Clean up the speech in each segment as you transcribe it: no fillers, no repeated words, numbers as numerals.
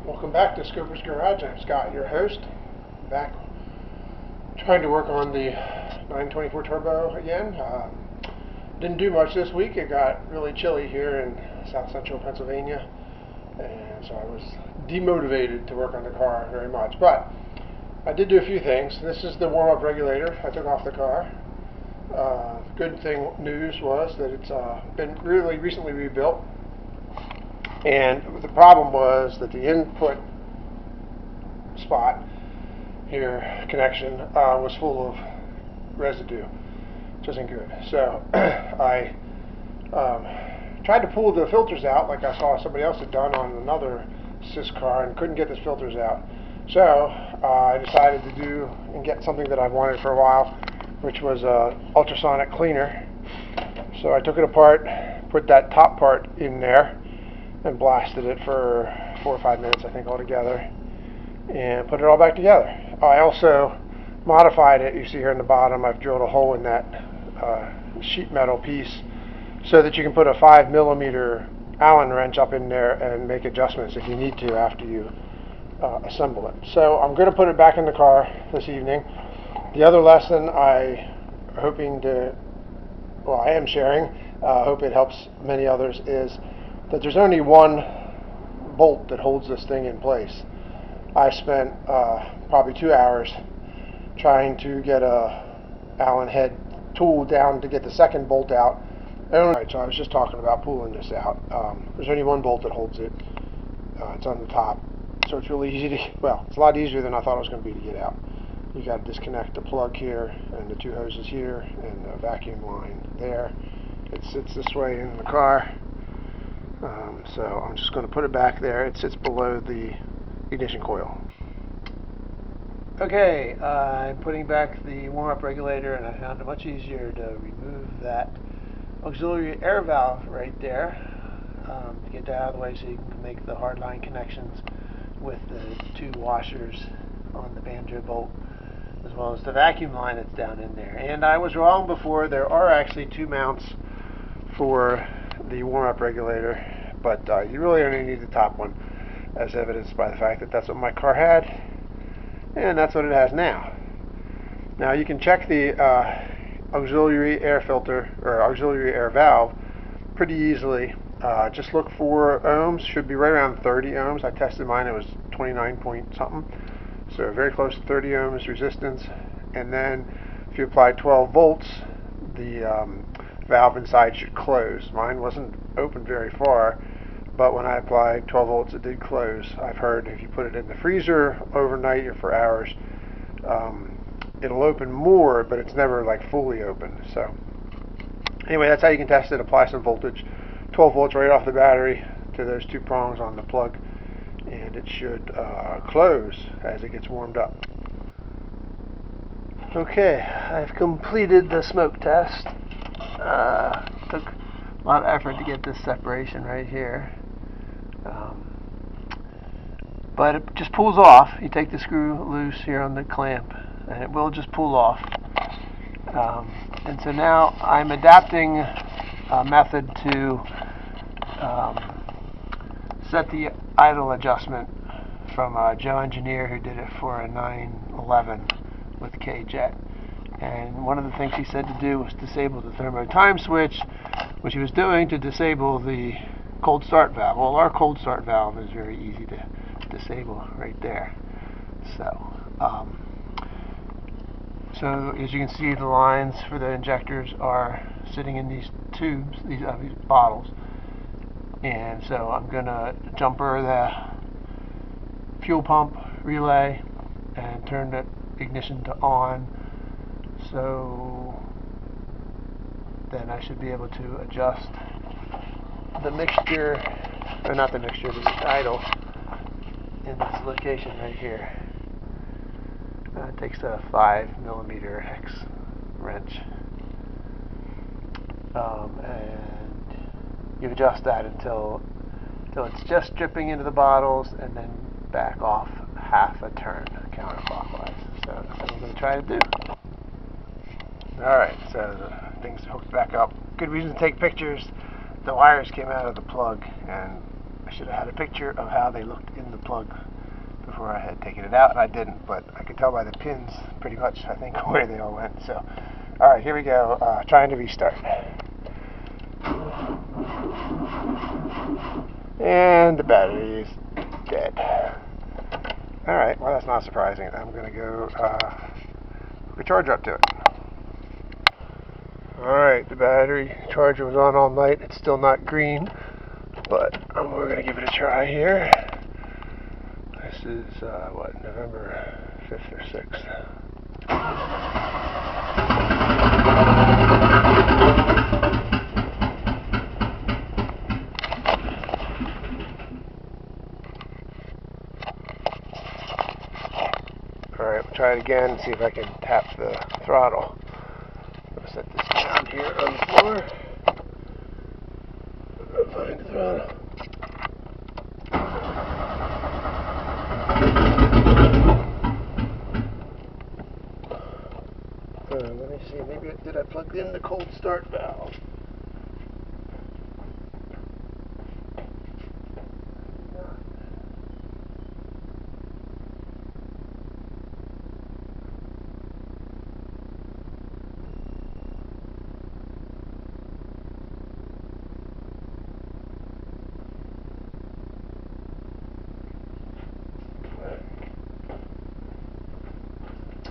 Welcome back to Scoper's Garage. I'm Scott, your host. Back trying to work on the 924 Turbo again. Didn't do much this week. It got really chilly here in south central Pennsylvania, and so I was demotivated to work on the car very much. But I did do a few things. This is the warm-up regulator I took off the car. Good news was that it's been really recently rebuilt. And the problem was that the input spot here, connection, was full of residue, which isn't good. So I tried to pull the filters out like I saw somebody else had done on another Sys car and couldn't get the filters out. So I decided to do and get something that I've wanted for a while, which was an ultrasonic cleaner. So I took it apart, put that top part in there, and blasted it for 4 or 5 minutes, I think, altogether, and put it all back together. I also modified it. You see here in the bottom, I've drilled a hole in that sheet metal piece so that you can put a 5mm Allen wrench up in there and make adjustments if you need to after you assemble it. So I'm going to put it back in the car this evening. The other lesson I am sharing, hope it helps many others, is that there's only one bolt that holds this thing in place. I spent probably 2 hours trying to get a Allen head tool down to get the second bolt out. Alright, so I was just talking about pulling this out. There's only one bolt that holds it. It's on the top, so it's really easy to, well, it's a lot easier than I thought it was going to be to get out. You got to disconnect the plug here and the 2 hoses here and the vacuum line there. It sits this way in the car. So I'm just going to put it back there. It sits below the ignition coil. Okay, I'm putting back the warm-up regulator, and I found it much easier to remove that auxiliary air valve right there, to get that out of the way so you can make the hardline connections with the 2 washers on the banjo bolt, as well as the vacuum line that's down in there. And I was wrong before. There are actually 2 mounts for the warm-up regulator, but you really only need the top one, as evidenced by the fact that that's what my car had, and that's what it has now. Now you can check the auxiliary air filter or auxiliary air valve pretty easily. Just look for ohms. Should be right around 30 ohms. I tested mine, it was 29 point something, so very close to 30 ohms resistance. And then if you apply 12 volts, the valve inside should close. Mine wasn't open very far, but when I applied 12 volts, it did close. I've heard if you put it in the freezer overnight or for hours, it'll open more, but it's never like fully open. So anyway, that's how you can test it. Apply some voltage, 12 volts right off the battery to those 2 prongs on the plug, and it should close as it gets warmed up. Okay, I've completed the smoke test. Took a lot of effort to get this separation right here, but it just pulls off. You take the screw loose here on the clamp and it will just pull off. And so now I'm adapting a method to set the idle adjustment from a Joe engineer who did it for a 911 with K-Jet. And one of the things he said to do was disable the thermo time switch, which he was doing to disable the cold start valve. Well, our cold start valve is very easy to disable right there. So as you can see, the lines for the injectors are sitting in these tubes, these bottles. And so I'm going to jumper the fuel pump relay and turn the ignition to on. So then I should be able to adjust the mixture, or not the mixture, but the idle in this location right here. It takes a 5mm hex wrench, and you adjust that until it's just dripping into the bottles, and then back off half a turn counterclockwise. So that's what I'm going to try to do. Alright, so the thing's hooked back up. Good reason to take pictures. The wires came out of the plug, and I should have had a picture of how they looked in the plug before I had taken it out, and I didn't, but I could tell by the pins pretty much, I think, where they all went. So, alright, here we go, trying to restart. And the battery is dead. Alright, well that's not surprising. I'm going to go hook a charger up to it. Alright, the battery charger was on all night. It's still not green, but we're going to give it a try here. This is, November 5th or 6th. Alright, we'll try it again and see if I can tap the throttle. I'll set this down here on the floor. Find the throttle. Let me see, maybe did I plug in the cold start valve?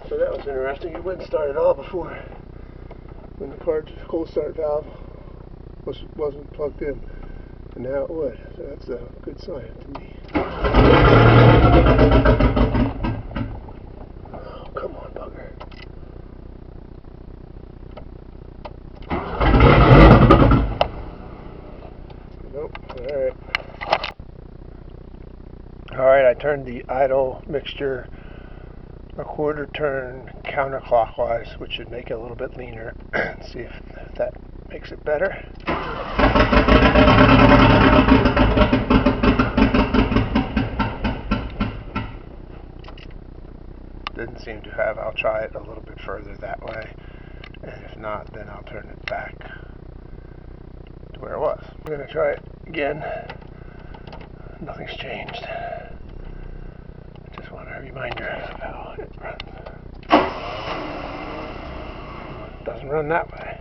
So that was interesting. It wouldn't start at all before when the cold start valve wasn't plugged in, and now it would. So that's a good sign to me. Oh, come on, bugger. Nope. Alright. Alright, I turned the idle mixture a quarter turn counterclockwise, which should make it a little bit leaner. See if that makes it better. Didn't seem to have. I'll try it a little bit further that way, and if not, then I'll turn it back to where it was. I'm going to try it again. Nothing's changed. Just want a reminder of how it runs. It doesn't run that way.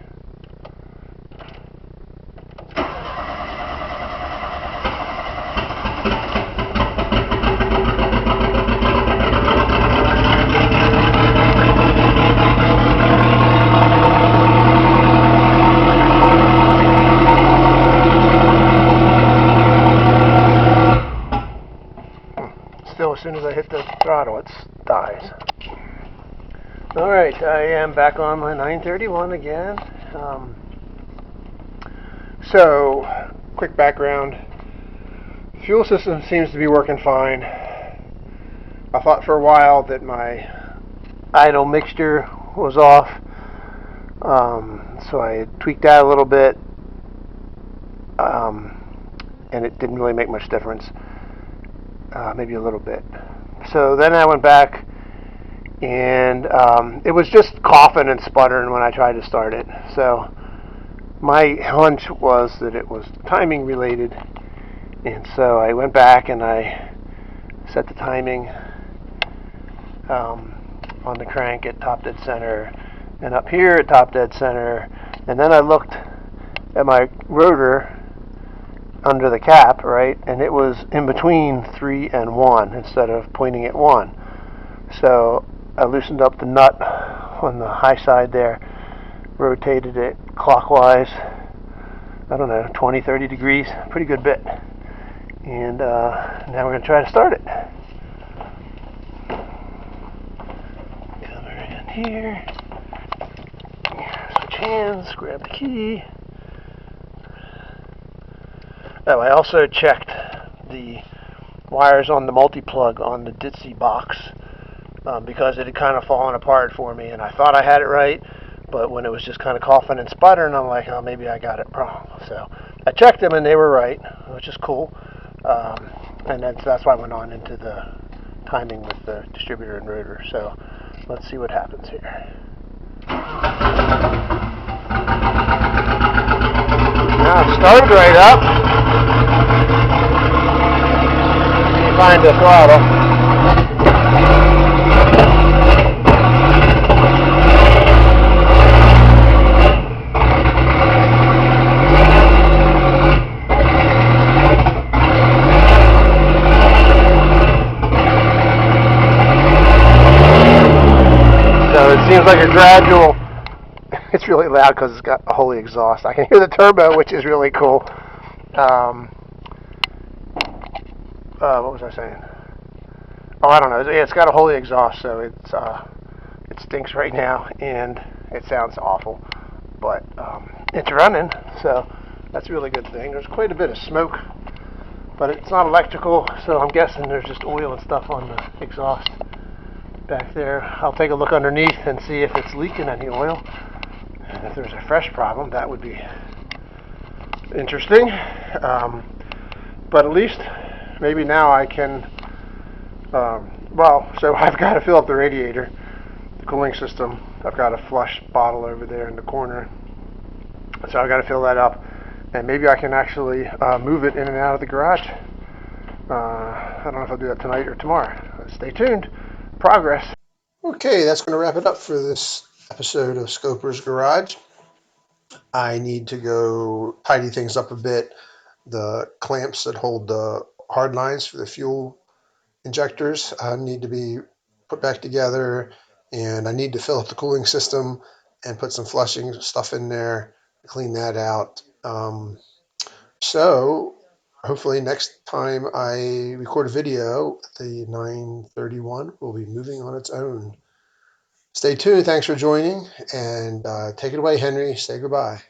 Still, as soon as I hit the throttle, it dies. Alright, I am back on my 931 again. So, quick background. Fuel system seems to be working fine. I thought for a while that my idle mixture was off. So I tweaked that a little bit. And it didn't really make much difference. Maybe a little bit. So then I went back, and it was just coughing and sputtering when I tried to start it. So my hunch was that it was timing related, and so I went back and I set the timing on the crank at top dead center, and up here at top dead center, and then I looked at my rotor under the cap, right, and it was in between 3 and 1 instead of pointing at 1. So I loosened up the nut on the high side there, rotated it clockwise, I don't know, 20, 30 degrees, pretty good bit. And now we're going to try to start it. Come around here, switch hands, grab the key. Oh, I also checked the wires on the multi-plug on the Ditzy box because it had kind of fallen apart for me, and I thought I had it right, but when it was just kind of coughing and sputtering, I'm like, oh, maybe I got it wrong. So I checked them, and they were right, which is cool. And that's why I went on into the timing with the distributor and rotor. So let's see what happens here. Now it started right up. find the throttle. So it seems like a gradual. It's really loud because it's got a Holy exhaust. I can hear the turbo, which is really cool. What was I saying? Oh, I don't know. It's got a Holy exhaust, so it stinks right now, and it sounds awful. But it's running, so that's a really good thing. There's quite a bit of smoke, but it's not electrical, so I'm guessing there's just oil and stuff on the exhaust back there. I'll take a look underneath and see if it's leaking any oil. And if there's a fresh problem, that would be interesting. But at least maybe now I can, so I've got to fill up the radiator, the cooling system. I've got a flush bottle over there in the corner. So I've got to fill that up. And maybe I can actually move it in and out of the garage. I don't know if I'll do that tonight or tomorrow. Stay tuned. Progress. Okay, that's going to wrap it up for this episode of Scoper's Garage. I need to go tidy things up a bit. The clamps that hold the hard lines for the fuel injectors need to be put back together, and I need to fill up the cooling system and put some flushing stuff in there, clean that out. So hopefully next time I record a video, the 931 will be moving on its own. Stay tuned. Thanks for joining, and take it away, Henry. Say goodbye.